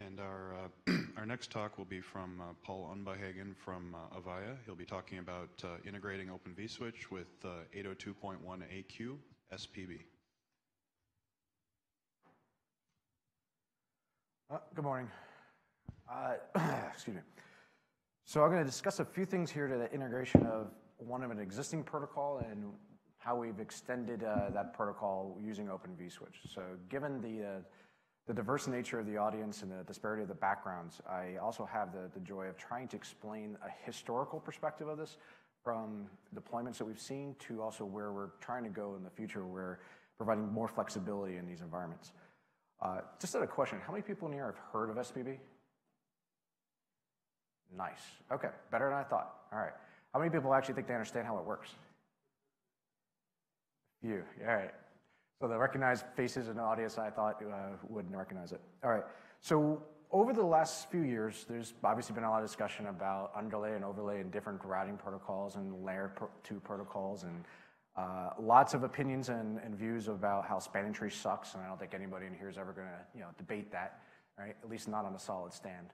And our next talk will be from Paul Unbehagen from Avaya. He'll be talking about integrating Open vSwitch with 802.1AQ SPB. Good morning. Excuse me. So I'm going to discuss a few things here to the integration of an existing protocol and how we've extended that protocol using Open vSwitch. So given the diverse nature of the audience and the disparity of the backgrounds, I also have the joy of trying to explain a historical perspective of this from deployments that we've seen to also where we're trying to go in the future, where providing more flexibility in these environments. Just a question, how many people in here have heard of SPB? Nice. Okay, better than I thought. All right. How many people actually think they understand how it works? You. All right. So the recognized faces in the audience, I thought wouldn't recognize it. All right. So over the last few years, there's obviously been a lot of discussion about underlay and overlay and different routing protocols and layer 2 protocols, and lots of opinions and views about how spanning tree sucks. And I don't think anybody in here is ever going to debate that, right? At least not on a solid stand.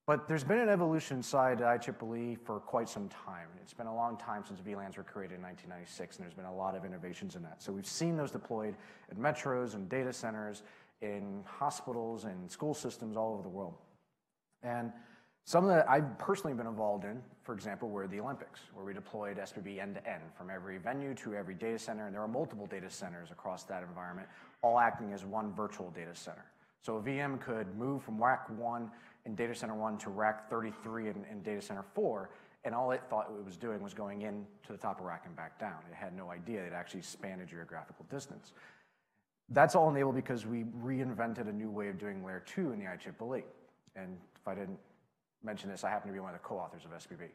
But there's been an evolution inside IEEE for quite some time. It's been a long time since VLANs were created in 1996, and there's been a lot of innovations in that. So we've seen those deployed in metros and data centers, in hospitals and school systems all over the world. And some that I've personally been involved in, for example, were the Olympics, where we deployed SPB end-to-end from every venue to every data center, and there are multiple data centers across that environment, all acting as one virtual data center. So a VM could move from rack 1 in data center 1 to rack 33 in data center 4, and all it thought it was doing was going in to the top of rack and back down. It had no idea it actually spanned a geographical distance. That's all enabled because we reinvented a new way of doing layer 2 in the IEEE. And if I didn't mention this, I happen to be one of the co-authors of SPB.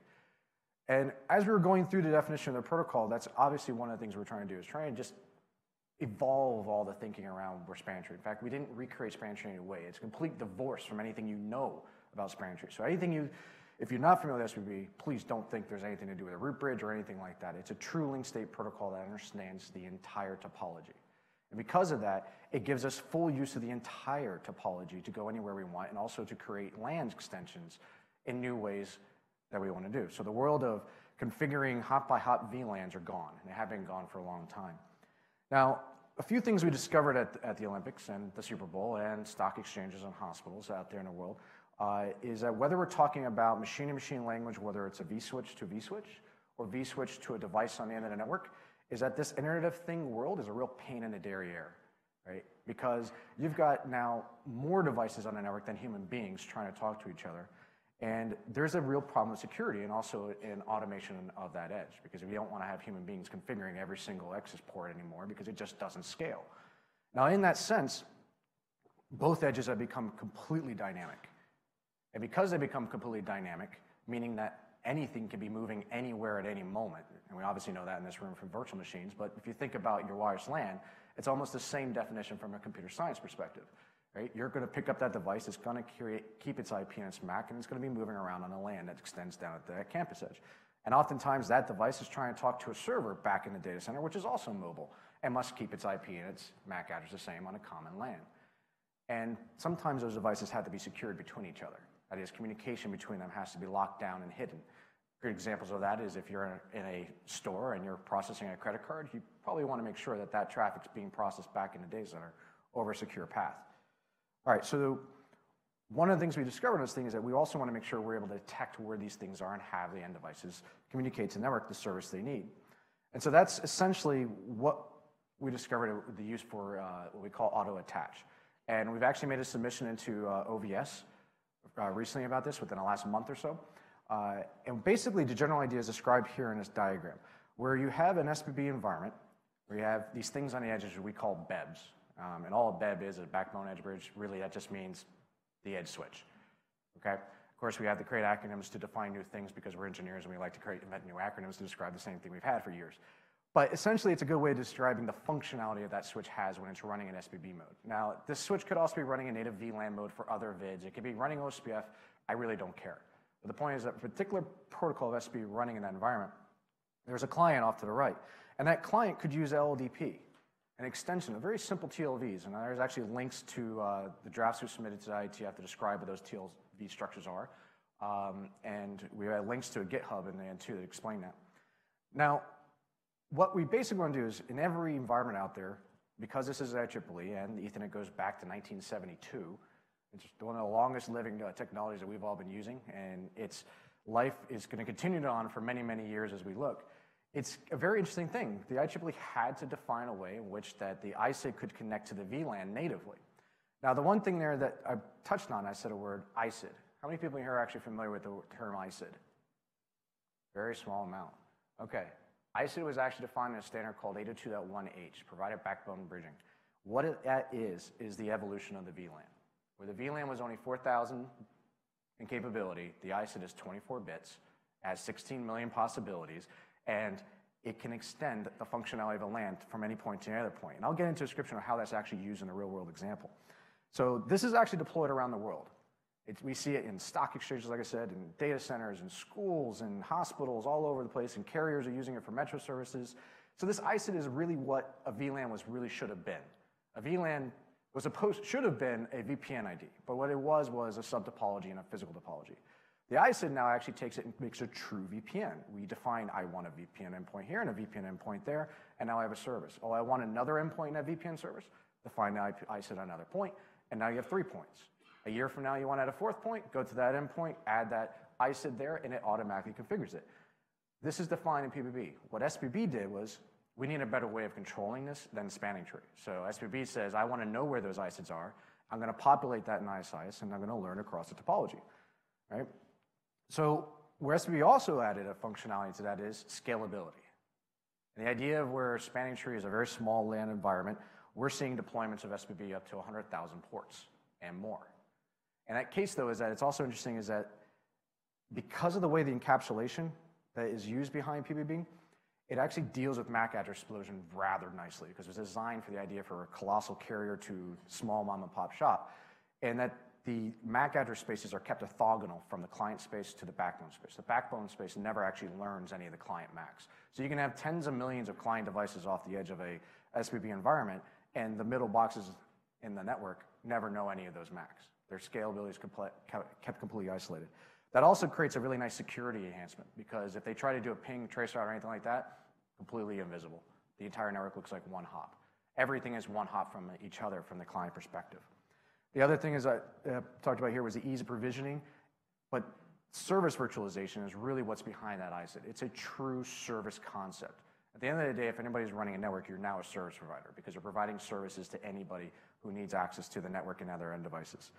And as we were going through the definition of the protocol, that's obviously one of the things we're trying to do, is try and just evolve all the thinking around where spanning tree. In fact, we didn't recreate spanning tree in a way. It's a complete divorce from anything you know about spanning tree. So if you're not familiar with SPB, please don't think there's anything to do with a root bridge or anything like that. It's a true link state protocol that understands the entire topology. And because of that, it gives us full use of the entire topology to go anywhere we want, and also to create LAN extensions in new ways that we want to do. So the world of configuring hop-by-hop VLANs are gone, and they have been gone for a long time. Now, a few things we discovered at the Olympics and the Super Bowl and stock exchanges and hospitals out there in the world is that whether we're talking about machine-to-machine language, whether it's a vSwitch to vSwitch or vSwitch to a device on the end of the network, is that this Internet of Things world is a real pain in the derriere, right? Because you've got now more devices on the network than human beings trying to talk to each other. And there's a real problem with security and also in automation of that edge, because we don't want to have human beings configuring every single access port anymore, because it just doesn't scale. Now, in that sense, both edges have become completely dynamic. And because they become completely dynamic, meaning that anything can be moving anywhere at any moment, and we obviously know that in this room from virtual machines, but if you think about your wireless LAN, it's almost the same definition from a computer science perspective. Right? You're going to pick up that device, it's going to keep its IP and its MAC, and it's going to be moving around on a LAN that extends down at the campus edge. And oftentimes that device is trying to talk to a server back in the data center, which is also mobile, and must keep its IP and its MAC address the same on a common LAN. And sometimes those devices have to be secured between each other. That is, communication between them has to be locked down and hidden. Good examples of that is if you're in a store and you're processing a credit card, you probably want to make sure that that traffic's being processed back in the data center over a secure path. All right, so one of the things we discovered in this thing is that we also want to make sure we're able to detect where these things are and have the end devices communicate to the network the service they need. And so that's essentially what we discovered the use for what we call auto attach. And we've actually made a submission into OVS recently about this within the last month or so. And basically the general idea is described here in this diagram, where you have an SPB environment, where you have these things on the edges we call BEBs. And all a BEB is a backbone edge bridge. Really, that just means the edge switch. Okay? Of course, we have to create acronyms to define new things because we're engineers and we like to invent new acronyms to describe the same thing we've had for years. But essentially, it's a good way of describing the functionality that that switch has when it's running in SPB mode. Now, this switch could also be running in native VLAN mode for other VIDs. It could be running OSPF. I really don't care. But the point is that a particular protocol of SPB running in that environment, there's a client off to the right. And that client could use LLDP. an extension of very simple TLVs. And there's actually links to the drafts we submitted to the IETF to describe what those TLV structures are. And we have links to a GitHub in the end too that explain that. Now, what we basically want to do is in every environment out there, because this is IEEE and Ethernet goes back to 1972, it's one of the longest living technologies that we've all been using, and its life is going to continue on for many, many years as we look. It's a very interesting thing. The IEEE had to define a way in which that the ISID could connect to the VLAN natively. Now, the one thing there that I touched on, I said a word, ISID. How many people here are actually familiar with the term ISID? Very small amount. Okay. ISID was actually defined in a standard called 802.1h, Provided Backbone Bridging. What that is the evolution of the VLAN. Where the VLAN was only 4,000 in capability, the ISID is 24 bits, has 16 million possibilities, and it can extend the functionality of a LAN from any point to any other point. And I'll get into a description of how that's actually used in a real-world example. So this is actually deployed around the world. We see it in stock exchanges, like I said, in data centers, in schools, in hospitals, all over the place, and carriers are using it for metro services. So this ISID is really what a VLAN should have been. A VLAN should have been a VPN ID, but what it was a subtopology and a physical topology. The ISID now actually takes it and makes a true VPN. We define I want a VPN endpoint here and a VPN endpoint there, and now I have a service. Oh, I want another endpoint in that VPN service? Define the ISID on another point, and now you have 3 points. A year from now, you want to add a 4th point, go to that endpoint, add that ISID there, and it automatically configures it. This is defined in PBB. What SPB did was, we need a better way of controlling this than spanning tree. So SPB says, I want to know where those ISIDs are. I'm going to populate that in ISIS, and I'm going to learn across the topology, right? So where SPB also added a functionality to that is scalability. And the idea of where spanning tree is a very small LAN environment, we're seeing deployments of SPB up to 100,000 ports and more. And that case, though, is that it's also interesting is that because of the way the encapsulation that is used behind PBB, it actually deals with MAC address explosion rather nicely because it was designed for the idea for a colossal carrier to small mom and pop shop, and that the MAC address spaces are kept orthogonal from the client space to the backbone space. The backbone space never actually learns any of the client MACs. So you can have tens of millions of client devices off the edge of a SPB environment, and the middle boxes in the network never know any of those MACs. Their scalability is kept completely isolated. That also creates a really nice security enhancement because if they try to do a ping, traceroute, or anything like that, completely invisible. The entire network looks like one hop. Everything is one hop from each other from the client perspective. The other thing is I talked about here was the ease of provisioning, but service virtualization is really what's behind that ISID. It's a true service concept. At the end of the day, if anybody's running a network, you're now a service provider because you're providing services to anybody who needs access to the network and other end devices.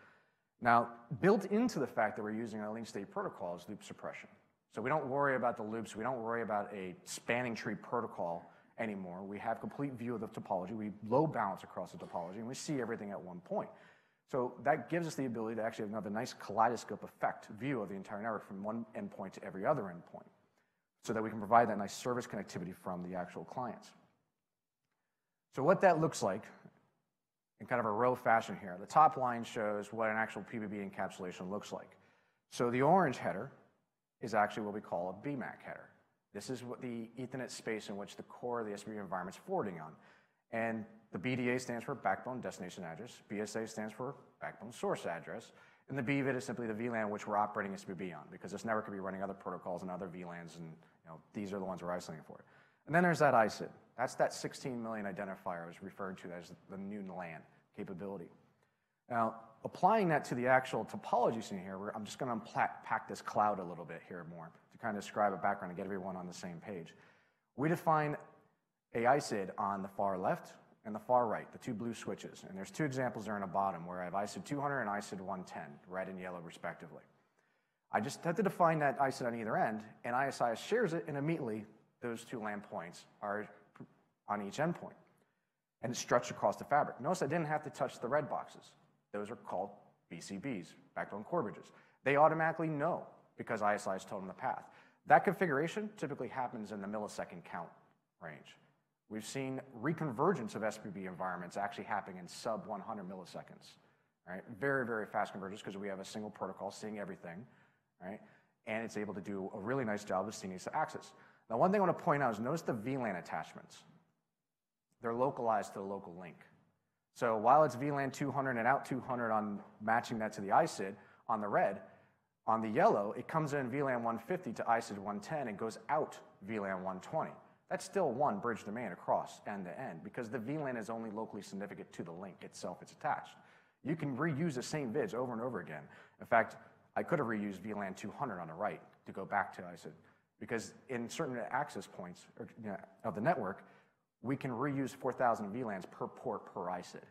Now, built into the fact that we're using a link state protocol is loop suppression. So we don't worry about the loops. We don't worry about a spanning tree protocol anymore. We have complete view of the topology. We load balance across the topology, and we see everything at one point. So that gives us the ability to actually have a nice kaleidoscope effect view of the entire network from one endpoint to every other endpoint so that we can provide that nice service connectivity from the actual clients. So what that looks like in kind of a row fashion here. The top line shows what an actual PBB encapsulation looks like. So the orange header is actually what we call a BMAC header. This is what the Ethernet space in which the core of the SPB environment is forwarding on. And the BDA stands for backbone destination address. BSA stands for backbone source address. And the BVIT is simply the VLAN which we're operating SPB on because this network could be running other protocols and other VLANs, and these are the ones we're isolating for. And then there's that ISID. That's that 16 million identifier I was referring to as the new LAN capability. Now, applying that to the actual topology scene here, I'm just going to unpack this cloud a little bit here more to kind of describe a background and get everyone on the same page. We define a ISID on the far left and the far right, the two blue switches. And there's two examples there in the bottom where I have ISID 200 and ISID 110, red and yellow respectively. I just have to define that ISID on either end, and ISIS shares it, and immediately those two LAN points are on each endpoint. And it's stretched across the fabric. Notice I didn't have to touch the red boxes. Those are called BCBs, backbone core bridges. They automatically know because ISIS told them the path. That configuration typically happens in the millisecond count range. We've seen reconvergence of SPB environments actually happening in sub 100 milliseconds. Right? Very, very fast convergence because we have a single protocol seeing everything, right? And it's able to do a really nice job of seeing its access. Now, one thing I want to point out is notice the VLAN attachments. they're localized to the local link. So while it's VLAN 200 and out 200 on matching that to the ISID on the red, on the yellow, it comes in VLAN 150 to ISID 110 and goes out VLAN 120. That's still one bridge domain across end to end because the VLAN is only locally significant to the link itself it's attached. You can reuse the same vids over and over again. In fact, I could have reused VLAN 200 on the right to go back to ISID because in certain access points of the network, we can reuse 4,000 VLANs per port per ISID.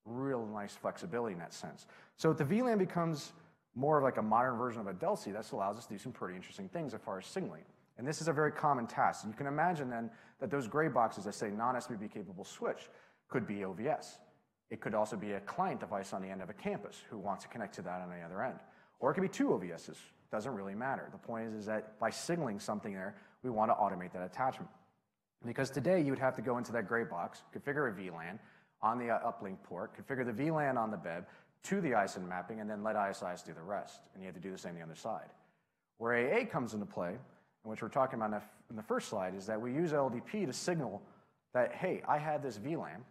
Real nice flexibility in that sense. So the VLAN becomes more of like a modern version of a Delcy that allows us to do some pretty interesting things as far as signaling. And this is a very common task. You can imagine then that those gray boxes that say non-SPB capable switch could be OVS. It could also be a client device on the end of a campus who wants to connect to that on the other end. Or it could be two OVSs. Doesn't really matter. The point is that by signaling something there, we want to automate that attachment. Because today you would have to go into that gray box, configure a VLAN on the uplink port, configure the VLAN on the BEB to the ISID mapping, and then let ISIs do the rest. And you have to do the same on the other side. Where AA comes into play, and which we're talking about in the first slide, is that we use LLDP to signal that, hey, I had this VLAN,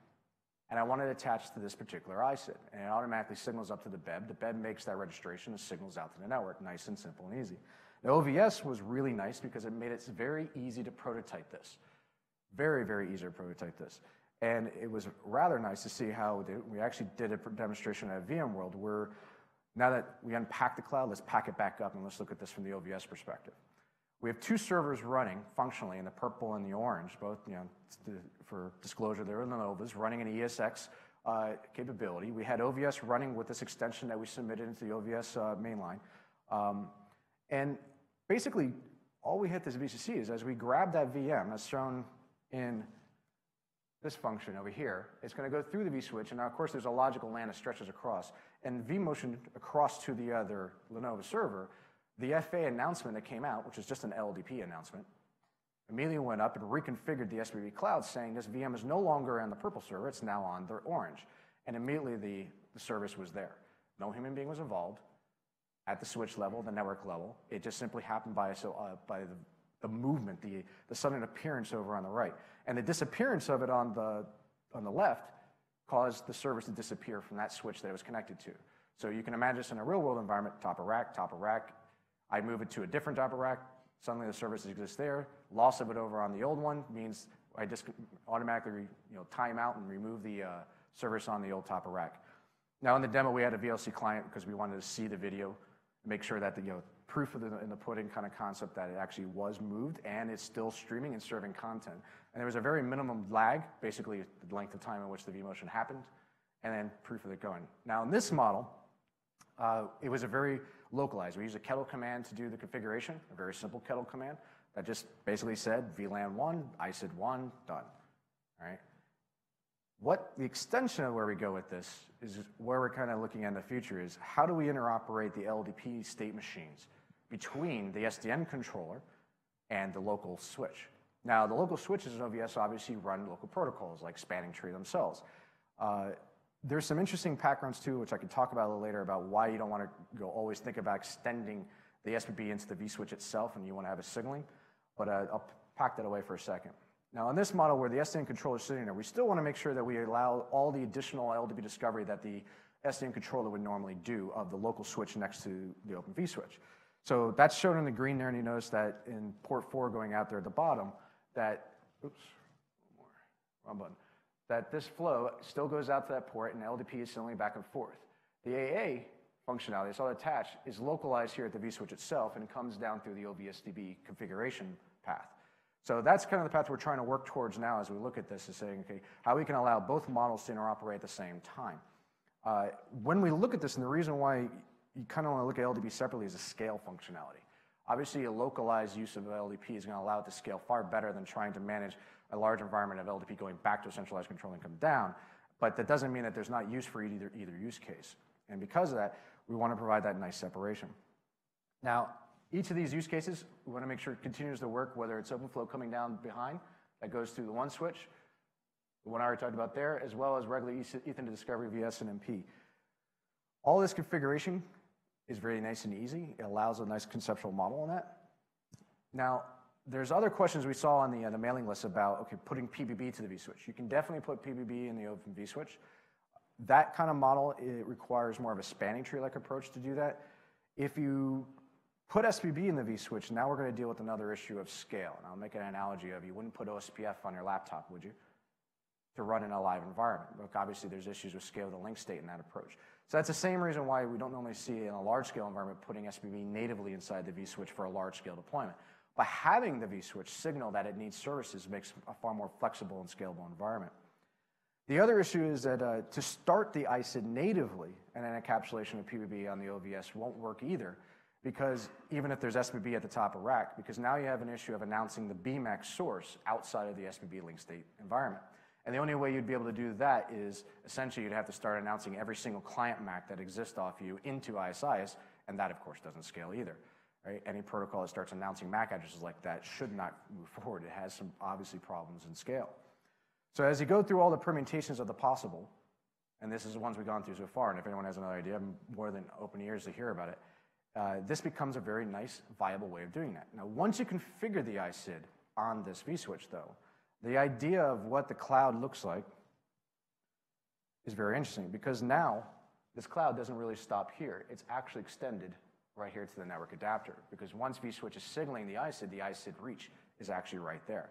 and I want it attached to this particular ISID. And it automatically signals up to the BEB. The BEB makes that registration and signals out to the network. Nice and simple and easy. The OVS was really nice because it made it very easy to prototype this. Very, very easy to prototype this. And it was rather nice to see how we actually did a demonstration at VMworld where now that we unpack the cloud, let's pack it back up and let's look at this from the OVS perspective. We have two servers running functionally in the purple and the orange, both for disclosure, they're in the Novas, running an ESX capability. We had OVS running with this extension that we submitted into the OVS mainline. And basically, all we hit this VCC is as we grab that VM, as shown in this function over here, it's going to go through the vSwitch, and now, of course, there's a logical LAN that stretches across, and vMotion across to the other Lenovo server. The FA announcement that came out, which is just an LLDP announcement, immediately went up and reconfigured the SPB cloud, saying this VM is no longer on the purple server, it's now on the orange. And immediately the service was there. No human being was involved at the switch level, the network level. It just simply happened by the movement, the sudden appearance over on the right. And the disappearance of it on the left caused the service to disappear from that switch that it was connected to. So you can imagine this in a real world environment, top of rack, I move it to a different top of rack, suddenly the service exists there. Loss of it over on the old one means I just automatically time out and remove the service on the old top of rack. Now in the demo we had a VLC client because we wanted to see the video, make sure that the proof in the pudding kind of concept that it actually was moved and it's still streaming and serving content. And there was a very minimum lag, basically the length of time in which the vMotion happened, and then proof of it going. Now in this model, it was a very localized. We used a kettle command to do the configuration, a very simple kettle command that just basically said VLAN 1, ISID 1, done. All right. What the extension of where we go with this is where we're kind of looking at in the future is how do we interoperate the LLDP state machines between the SDN controller and the local switch. Now, the local switches in OVS obviously run local protocols like spanning tree themselves. There's some interesting backgrounds too, which I can talk about a little later about why you don't want to always think about extending the SPB into the vSwitch itself and you want to have a signaling, but I'll pack that away for a second. Now, in this model where the SDN controller is sitting there, we still want to make sure that we allow all the additional LLDP discovery that the SDN controller would normally do of the local switch next to the open vSwitch. So that's shown in the green there, and you notice that in port 4 going out there at the bottom, that, oops, wrong button, that this flow still goes out to that port and LLDP is signaling back and forth. The AA functionality that's all attached is localized here at the vSwitch itself and comes down through the OVSDB configuration path. So that's kind of the path we're trying to work towards now as we look at this, is saying, okay, how we can allow both models to interoperate at the same time. When we look at this, and the reason why you kind of want to look at LLDP separately is a scale functionality. Obviously, a localized use of LLDP is going to allow it to scale far better than trying to manage a large environment of LLDP going back to a centralized control and come down. But that doesn't mean that there's not use for either use case. And because of that, we want to provide that nice separation. Now, each of these use cases, we want to make sure it continues to work, whether it's OpenFlow coming down behind, that goes through the one switch, the one I already talked about there, as well as regular Ethernet discovery via SNMP. All this configuration is very nice and easy. It allows a nice conceptual model on that. Now, there's other questions we saw on the mailing list about, okay, putting PBB to the vSwitch. You can definitely put PBB in the open vSwitch. That kind of model, it requires more of a spanning tree-like approach to do that. If you put SPB in the vSwitch, now we're going to deal with another issue of scale. And I'll make an analogy of, you wouldn't put OSPF on your laptop, would you? To run in a live environment. Look, obviously there's issues with scale of the link state in that approach. So that's the same reason why we don't normally see in a large-scale environment putting SPB natively inside the vSwitch for a large-scale deployment. By having the vSwitch signal that it needs services makes a far more flexible and scalable environment. The other issue is that to start the ISID natively and an encapsulation of PBB on the OVS won't work either, because even if there's SPB at the top of rack, because now you have an issue of announcing the BMAC source outside of the SPB link state environment. And the only way you'd be able to do that is essentially you'd have to start announcing every single client MAC that exists off you into ISIs, and that of course doesn't scale either. Right? Any protocol that starts announcing MAC addresses like that should not move forward. It has some obviously problems in scale. So as you go through all the permutations of the possible, and this is the ones we've gone through so far, and if anyone has another idea, I'm more than open ears to hear about it, this becomes a very nice, viable way of doing that. Now, once you configure the ISID on this vSwitch, though, the idea of what the cloud looks like is very interesting, because now this cloud doesn't really stop here. It's actually extended right here to the network adapter, because once vSwitch is signaling the ISID reach is actually right there.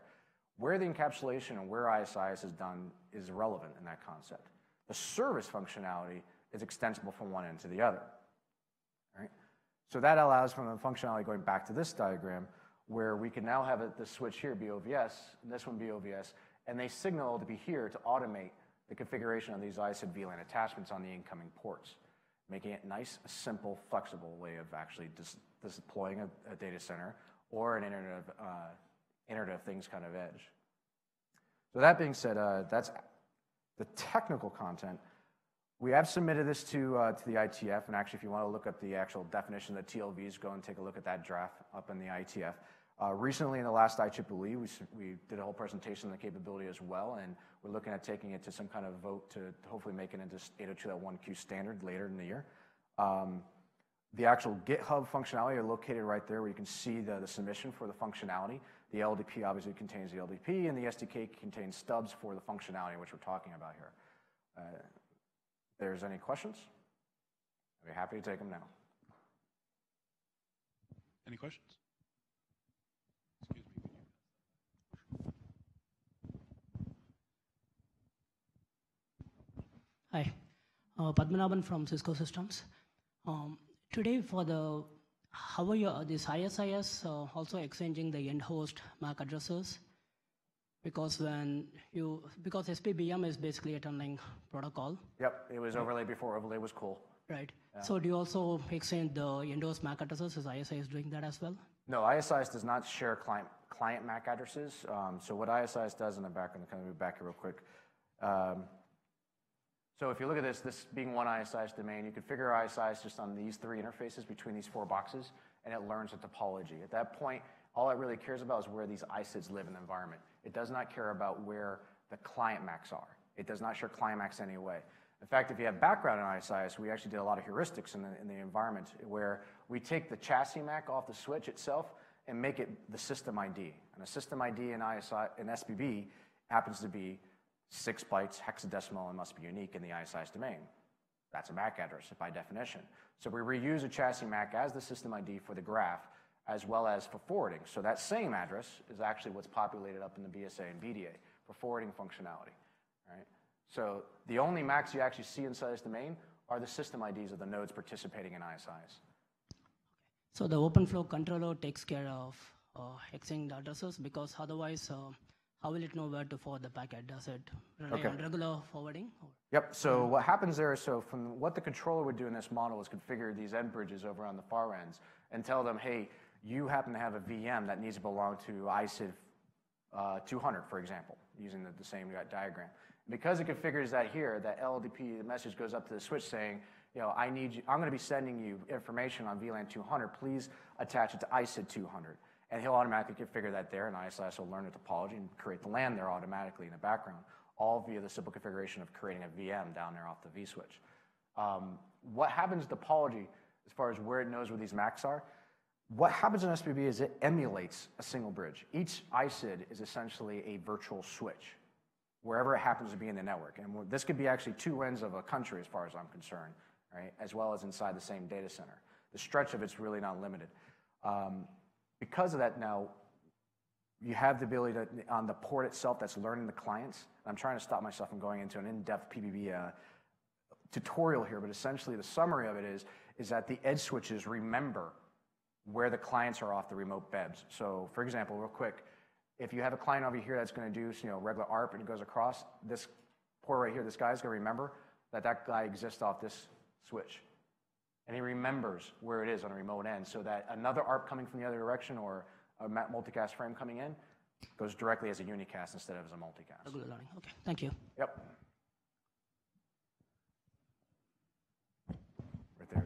Where the encapsulation and where ISIS is done is irrelevant in that concept. The service functionality is extensible from one end to the other. Right? So that allows, from the functionality going back to this diagram, where we can now have the switch here be OVS, and this one be OVS, and they signal to be here to automate the configuration of these ISID VLAN attachments on the incoming ports, making it nice, a simple, flexible way of actually deploying a data center or an Internet of Things kind of edge. So that being said, that's the technical content. We have submitted this to the IETF, and actually if you want to look up the actual definition of the TLVs, go and take a look at that draft up in the IETF. Recently in the last IEEE, we did a whole presentation on the capability as well, and we're looking at taking it to some kind of vote to hopefully make it into 802.1q standard later in the year. The actual GitHub functionality are located right there where you can see the submission for the functionality. The LLDP obviously contains the LLDP, and the SDK contains stubs for the functionality which we're talking about here. If there's any questions, I'd be happy to take them now. Any questions? Hi, Padmanabhan from Cisco Systems. Today how are this ISIS also exchanging the end host MAC addresses? Because because SPBM is basically a tunneling protocol. Yep, it was overlay before overlay was cool. Right. Yeah. So do you also exchange the end host MAC addresses? Is ISIS doing that as well? No, ISIS does not share client MAC addresses. So what ISIS does in the background, kind of move back here real quick. So if you look at this being one ISIS domain, you configure ISIS just on these three interfaces between these four boxes, and it learns a topology. At that point, all it really cares about is where these ISIDs live in the environment. It does not care about where the client MACs are. It does not share client MACs in any way. In fact, if you have background in ISIS, we actually did a lot of heuristics in the environment where we take the chassis MAC off the switch itself and make it the system ID. And a system ID in SPB happens to be 6 bytes hexadecimal and must be unique in the ISIS domain. That's a MAC address by definition. So we reuse a chassis MAC as the system ID for the graph as well as for forwarding. So that same address is actually what's populated up in the BSA and BDA for forwarding functionality. Right? So the only MACs you actually see inside this domain are the system IDs of the nodes participating in ISIS. So the OpenFlow controller takes care of exchanging the addresses, because otherwise, how will it know where to forward the packet? Does it rely on regular forwarding? Yep, so what happens there is, so from what the controller would do in this model is configure these end bridges over on the far ends and tell them, hey, you happen to have a VM that needs to belong to ISID 200, for example, using the same diagram. Because it configures that here, that LLDP, the message goes up to the switch saying, you know, I'm going to be sending you information on VLAN 200. Please attach it to ISID 200. And he'll automatically configure that there, and ISIS will learn the topology and create the LAN there automatically in the background, all via the simple configuration of creating a VM down there off the vSwitch. What happens to topology as far as where it knows where these MACs are? What happens in SPB is it emulates a single bridge. Each ISID is essentially a virtual switch, wherever it happens to be in the network. And this could be actually two ends of a country as far as I'm concerned, right? As well as inside the same data center. The stretch of it's really not limited. Because of that now, you have the ability to, on the port itself that's learning the clients. I'm trying to stop myself from going into an in-depth PBB tutorial here, but essentially the summary of it is that the edge switches remember where the clients are off the remote BEBs. So for example, real quick, if you have a client over here that's going to do regular ARP and it goes across this port right here, this guy's going to remember that that guy exists off this switch. And he remembers where it is on a remote end so that another ARP coming from the other direction or a multicast frame coming in goes directly as a unicast instead of as a multicast. Okay, thank you. Yep. Right there.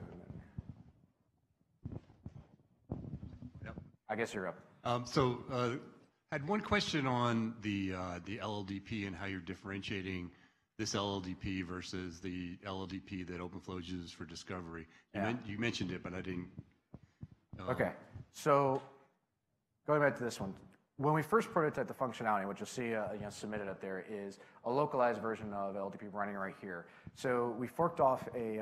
Yep. I guess you're up. Had one question on the LLDP and how you're differentiating this LLDP versus the LLDP that OpenFlow uses for discovery. You mentioned it, but I didn't. Okay, so going back to this one, when we first prototyped the functionality, what you'll see submitted up there is a localized version of LLDP running right here. So we forked off an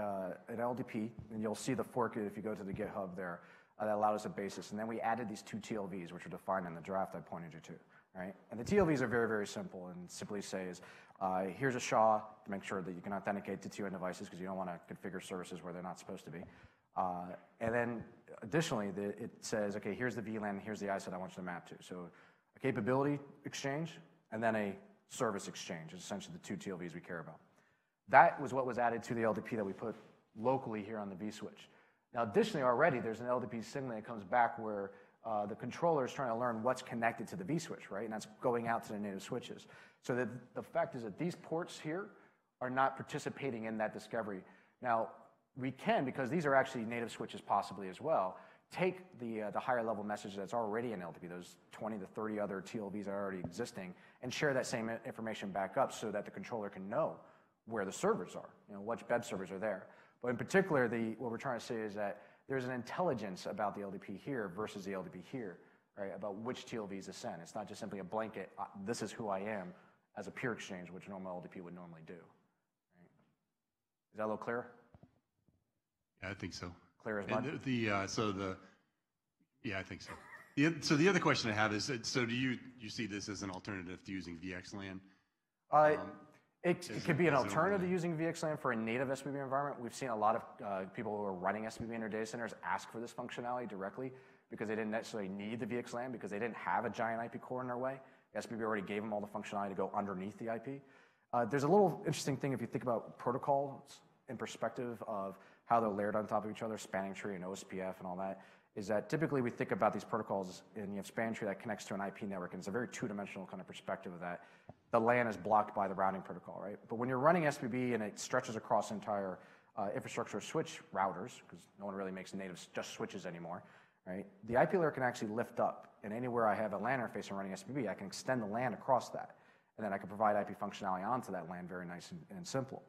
LLDP, and you'll see the fork if you go to the GitHub there. That allowed us a basis, and then we added these two TLVs, which are defined in the draft I pointed you to, right? And the TLVs are very, very simple, and simply say is, here's a SHA to make sure that you can authenticate to two end devices because you don't want to configure services where they're not supposed to be. And then additionally, it says, okay, here's the VLAN, here's the ISID I want you to map to. So a capability exchange and then a service exchange is essentially the two TLVs we care about. That was what was added to the LDP that we put locally here on the vSwitch. Now, additionally, already there's an LDP signal that comes back where the controller is trying to learn what's connected to the vSwitch, right? And that's going out to the native switches. So the fact is that these ports here are not participating in that discovery. Now, we can, because these are actually native switches possibly as well, take the higher level message that's already in LDP, those 20 to 30 other TLVs that are already existing, and share that same information back up so that the controller can know where the servers are, which BEB servers are there. But in particular, what we're trying to say is that there's an intelligence about the LDP here versus the LDP here, right? About which TLVs to send. It's not just simply a blanket, this is who I am, as a pure exchange, which normal LDP would normally do. Right? Is that a little clearer? Yeah, I think so. Clear as mud? Yeah, I think so. So the other question I have is, so do you see this as an alternative to using VXLAN? It could be an alternative to using VXLAN for a native SPB environment. We've seen a lot of people who are running SPB in their data centers ask for this functionality directly because they didn't necessarily need the VXLAN because they didn't have a giant IP core in their way. SPB already gave them all the functionality to go underneath the IP. There's a little interesting thing if you think about protocols in perspective of how they're layered on top of each other, spanning tree and OSPF and all that, is that typically we think about these protocols and you have spanning tree that connects to an IP network, and it's a very two-dimensional kind of perspective of that. The LAN is blocked by the routing protocol, right? But when you're running SPB and it stretches across entire infrastructure switch routers, because no one really makes native just switches anymore, right? The IP layer can actually lift up, and anywhere I have a LAN interface and running SPB, I can extend the LAN across that, and then I can provide IP functionality onto that LAN very nice and simple.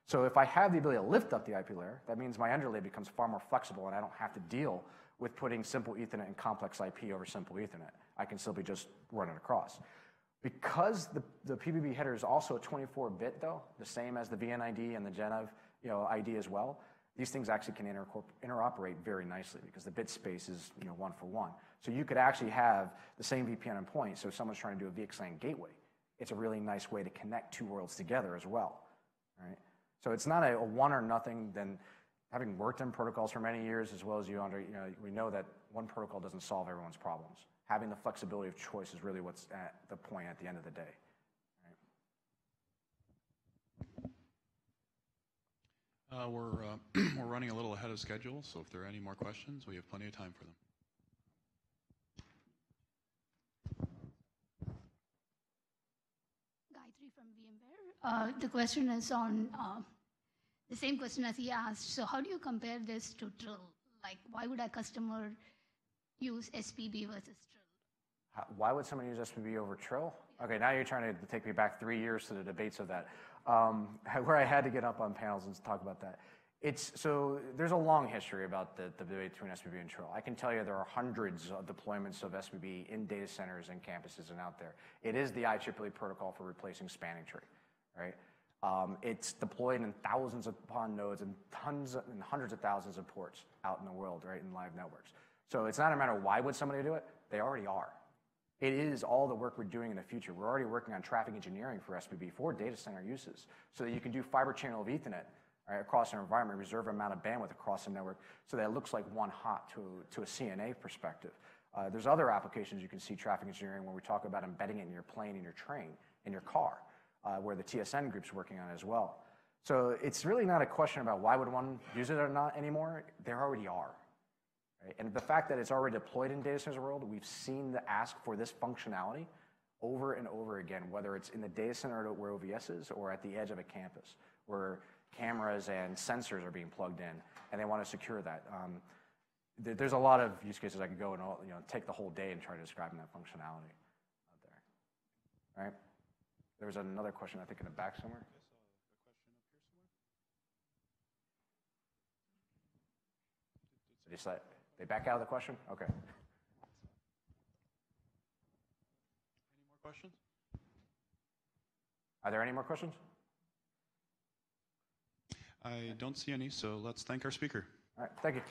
So if I have the ability to lift up the IP layer, that means my underlay becomes far more flexible, and I don't have to deal with putting simple Ethernet and complex IP over simple Ethernet. I can simply just run it across. Because the PBB header is also a 24-bit, though, the same as the VNID and the Genev ID as well, these things actually can interoperate very nicely because the bit space is one for one. So you could actually have the same VPN endpoint. So if someone's trying to do a VXLAN gateway, it's a really nice way to connect two worlds together as well, right? So it's not a one or nothing. Then, having worked in protocols for many years, as well as we know that one protocol doesn't solve everyone's problems. Having the flexibility of choice is really what's at the point at the end of the day. Right? We're running a little ahead of schedule, so if there are any more questions, we have plenty of time for them. Gayatri from VMware. The question is on the same question as he asked. So how do you compare this to Trill? Like, why would a customer use SPB versus Trill? Why would someone use SPB over Trill? Okay, now you're trying to take me back 3 years to the debates of that, where I had to get up on panels and talk about that. So there's a long history about the debate between SPB and Trill. I can tell you there are hundreds of deployments of SPB in data centers and campuses and out there. It is the IEEE protocol for replacing spanning tree, right? It's deployed in thousands upon nodes and tons and hundreds of thousands of ports out in the world, right, in live networks. So it's not a matter of why would somebody do it, they already are. It is all the work we're doing in the future. We're already working on traffic engineering for SPB for data center uses so that you can do fiber channel of Ethernet, right, across an environment, reserve amount of bandwidth across the network so that it looks like one hop to a CNA perspective. There's other applications you can see traffic engineering when we talk about embedding it in your plane, in your train, in your car, where the TSN group's working on it as well. So it's really not a question about why would one use it or not anymore. They already are. Right? And the fact that it's already deployed in data centers world, we've seen the ask for this functionality over and over again, whether it's in the data center where OVS is or at the edge of a campus where cameras and sensors are being plugged in and they want to secure that. There's a lot of use cases I could go and take the whole day and try to describe that functionality out there. All right? There was another question I think in the back somewhere. They back out of the question? Okay. Any more questions? Are there any more questions? I don't see any, so let's thank our speaker. All right, thank you.